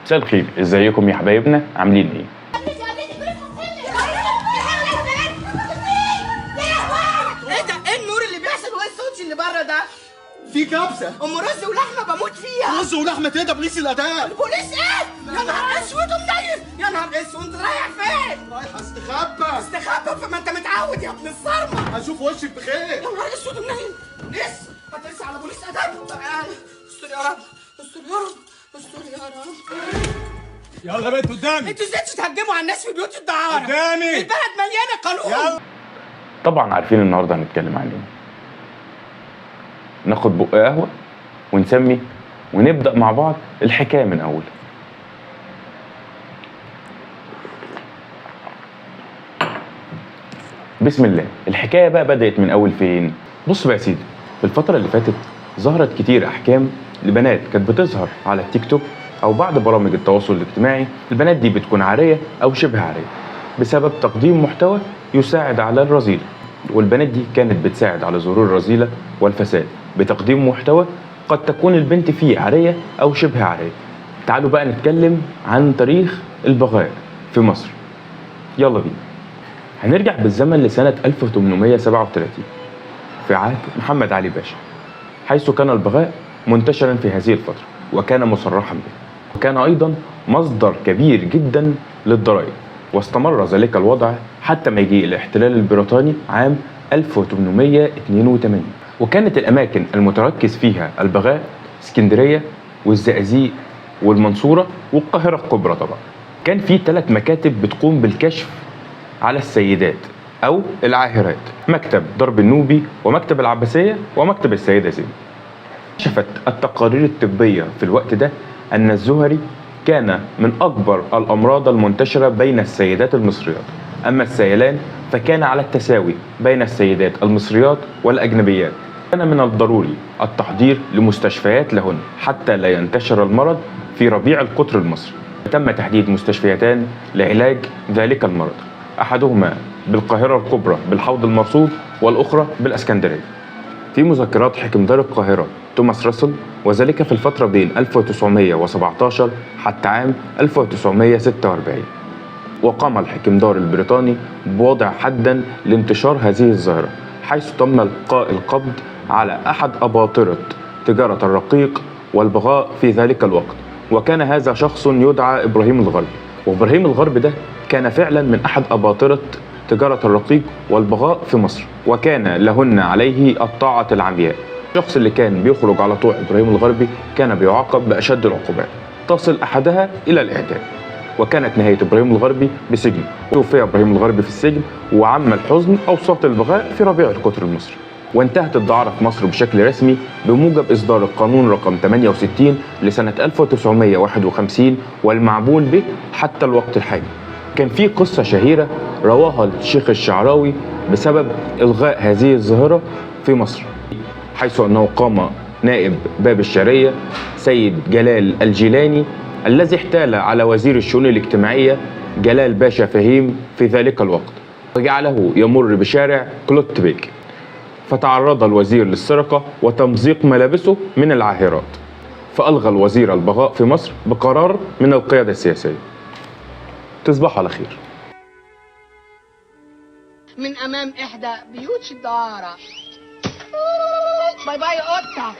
مساء الخير، ازيكم يا حبايبنا؟ عاملين ايه؟ ايه ده؟ ايه النور اللي بيحصل وايه الصوت اللي بره ده؟ في كبسه ام رز ولحمه بموت فيها. رز ولحمه ايه ده؟ بوليس الاداء. البوليس ايه؟ يا نهار اسود ومنيل، يا نهار اسود، انت رايح فين؟ رايح استخبى. استخبى فما انت متعود يا ابن الصرمه. هشوف وشك بخير. يا نهار اسود ومنيل، بوليس هترس على بوليس اداب. استر يا رب، استر يا رب، استر يا رب. يلا بقيت قدامي. انتوا ازاي تهجموا على الناس في بيوت الدعاره؟ قدامي. البلد مليانه قانون. يلا. طبعا عارفين النهارده هنتكلم عن ايه. ناخد بق قهوه ونسمي ونبدا مع بعض الحكايه من اولها. بسم الله. الحكايه بقى بدات من اول فين؟ بص بقى يا سيدي، في الفتره اللي فاتت ظهرت كتير احكام لبنات كانت بتظهر على التيك توك او بعض برامج التواصل الاجتماعي. البنات دي بتكون عاريه او شبه عاريه بسبب تقديم محتوى يساعد على الرذيله، والبنات دي كانت بتساعد على ظهور الرذيله والفساد بتقديم محتوى قد تكون البنت فيه عاريه او شبه عاريه. تعالوا بقى نتكلم عن تاريخ البغاء في مصر. يلا بينا. هنرجع بالزمن لسنة 1837 في عهد محمد علي باشا، حيث كان البغاء منتشرا في هذه الفترة وكان مصرحا به، وكان أيضا مصدر كبير جدا للضرائب، واستمر ذلك الوضع حتى ما يجي الاحتلال البريطاني عام 1882. وكانت الأماكن المتركز فيها البغاء اسكندرية والزقازيق والمنصورة والقاهرة الكبرى. طبعا كان في 3 مكاتب بتقوم بالكشف على السيدات أو العاهرات: مكتب ضرب النوبي ومكتب العباسية ومكتب السيدة زينب. كشفت التقارير الطبية في الوقت ده أن الزهري كان من أكبر الأمراض المنتشرة بين السيدات المصريات، أما السيلان فكان على التساوي بين السيدات المصريات والأجنبيات. كان من الضروري التحضير لمستشفيات لهن حتى لا ينتشر المرض في ربيع القطر المصري. تم تحديد مستشفيتان لعلاج ذلك المرض، أحدهما بالقاهرة الكبرى بالحوض المرصود والأخرى بالإسكندرية. في مذكرات حكمدار القاهرة توماس راسل، وذلك في الفترة بين 1917 حتى عام 1946، وقام الحكمدار البريطاني بوضع حدا لانتشار هذه الظاهرة، حيث تم إلقاء القبض على أحد أباطرة تجارة الرقيق والبغاء في ذلك الوقت، وكان هذا شخص يدعى إبراهيم الغربي. وإبراهيم الغربي ده كان فعلا من أحد أباطرة تجارة الرقيق والبغاء في مصر، وكان لهن عليه الطاعة العمياء. الشخص اللي كان بيخرج على طوع إبراهيم الغربي كان بيعاقب بأشد العقوبات، تصل أحدها إلى الإعدام، وكانت نهاية إبراهيم الغربي بسجن. توفي إبراهيم الغربي في السجن، وعم الحزن أوساط البغاء في ربيع القطر المصري. وانتهت الدعارة في مصر بشكل رسمي بموجب إصدار القانون رقم 68 لسنة 1951 والمعمول به حتى الوقت الحالي. كان في قصة شهيرة رواها الشيخ الشعراوي بسبب إلغاء هذه الظاهرة في مصر، حيث أنه قام نائب باب الشعرية سيد جلال الجيلاني الذي احتال على وزير الشؤون الاجتماعية جلال باشا فهيم في ذلك الوقت، وجعله يمر بشارع كلوت بيك، فتعرض الوزير للسرقة وتمزيق ملابسه من العاهرات، فألغى الوزير البغاء في مصر بقرار من القيادة السياسية. تصبحوا على خير. من امام احدى بيوت الدعاره. باي باي يا قطه.